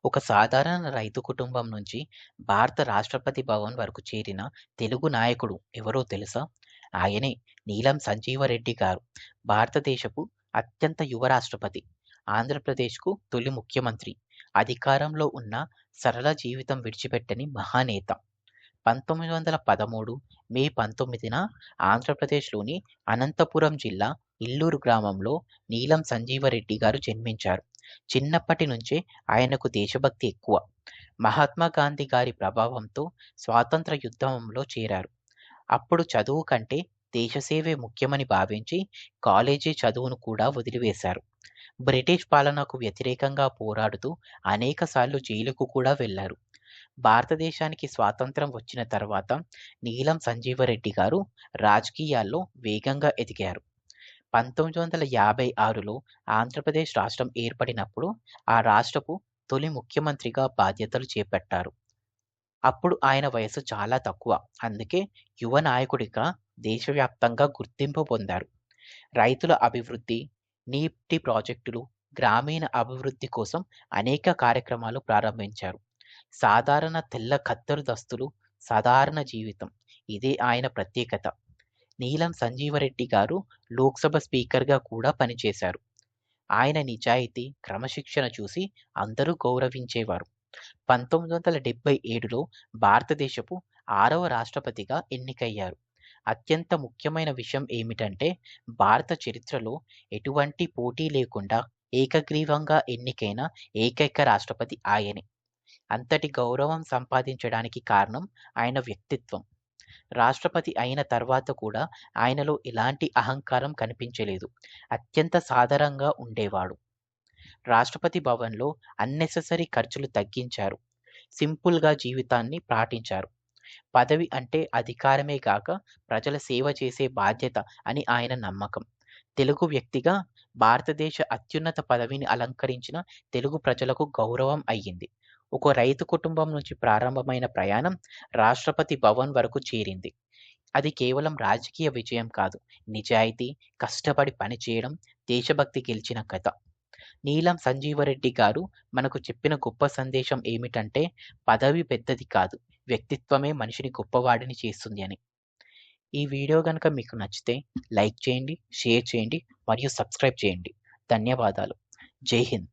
ఒక సాధారణ రైతు కుటుంబం నుంచి భారత రాష్ట్రపతి భవన్ వరకు చేరిన తెలుగు నాయకుడు ఎవరో తెలుసా? ఆయనే నీలం సంజీవరెడ్డి గారు. భారతదేశపు అత్యంత యువ రాష్ట్రపతి. ఆంధ్రప్రదేశ్‌కు తొలి ముఖ్యమంత్రి. అధికారంలో ఉన్న సరళ జీవితం విడిచిపెట్టని మహానేత. 1913 మే 19న ఆంధ్రప్రదేశ్‌లోని అనంతపురం జిల్లా ఇల్లూరు గ్రామంలో నీలం సంజీవరెడ్డి గారు జన్మించారు. చిన్నప్పటి నుంచే ఆయనకు దేశభక్తి ఎక్కువ. మహాత్మా గాంధీ గారి ప్రభావంతో స్వాతంత్ర యుద్ధంలో చేరారు. అప్పుడు చదువు కంటే దేశసేవే ముఖ్యమని భావించి కాలేజీ చదువును కూడా వదిలివేశారు. బ్రిటిష్ పాలనకు వ్యతిరేకంగా పోరాడుతూ అనేకసార్లు జైలుకు కూడా వెళ్లారు. భారతదేశానికి స్వాతంత్రం వచ్చిన తర్వాత నీలం సంజీవరెడ్డి గారు రాజకీయాల్లో వేగంగా ఎదిగారు. 1956లో ఆంధ్రప్రదేశ్ రాష్ట్రం ఏర్పడినప్పుడు ఆ రాష్ట్రపు తొలి ముఖ్యమంత్రిగా బాధ్యతలు చేపట్టారు. అప్పుడు ఆయన వయసు చాలా తక్కువ. అందుకే యువ నాయకుడిగా దేశవ్యాప్తంగా గుర్తింపు పొందారు. రైతుల అభివృద్ధి, నీటి ప్రాజెక్టులు, గ్రామీణ అభివృద్ధి కోసం అనేక కార్యక్రమాలు ప్రారంభించారు. సాధారణ తెల్ల ఖద్దరు దస్తులు, సాధారణ జీవితం ఇదే ఆయన ప్రత్యేకత. నీలం సంజీవరెడ్డి గారు లోక్సభ స్పీకర్‌గా కూడా పనిచేశారు. ఆయన నిజాయితీ, క్రమశిక్షణ చూసి అందరూ గౌరవించేవారు. 1977లో భారతదేశపు 6వ రాష్ట్రపతిగా ఎన్నికయ్యారు. అత్యంత ముఖ్యమైన విషయం ఏమిటంటే భారత చరిత్రలో ఎటువంటి పోటీ లేకుండా ఏకగ్రీవంగా ఎన్నికైన ఏకైక రాష్ట్రపతి ఆయనే. అంతటి గౌరవం సంపాదించడానికి కారణం ఆయన వ్యక్తిత్వం. రాష్ట్రపతి అయిన తర్వాత కూడా ఆయనలో ఎలాంటి అహంకారం కనిపించలేదు. అత్యంత సాధారణంగా ఉండేవాడు. రాష్ట్రపతి భవన్‌లో అన్నెసెసరీ ఖర్చులు తగ్గించారు. సింపుల్‌గా జీవితాన్ని పాటించారు. పదవి అంటే అధికారమే గాక ప్రజల సేవ చేసే బాధ్యత అని ఆయన నమ్మకం. తెలుగు వ్యక్తిగా భారతదేశ అత్యున్నత పదవిని అలంకరించిన తెలుగు ప్రజలకు గౌరవం అయ్యింది. ఒక రైతు కుటుంబం నుంచి ప్రారంభమైన ప్రయాణం రాష్ట్రపతి భవన్ వరకు చేరింది. అది కేవలం రాజకీయ విజయం కాదు. నిజాయితీ, కష్టపడి పనిచేయడం, దేశభక్తి గెలిచిన కథ. నీలం సంజీవరెడ్డి గారు మనకు చెప్పిన గొప్ప సందేశం ఏమిటంటే పదవి పెద్దది కాదు. వ్యక్తిత్వమే మనిషిని గొప్పవాడిని చేస్తుంది అని. ఈ వీడియో గనుక మీకు నచ్చితే లైక్ చేయండి, షేర్ చేయండి మరియు సబ్స్క్రైబ్ చేయండి. ధన్యవాదాలు. జై హింద్.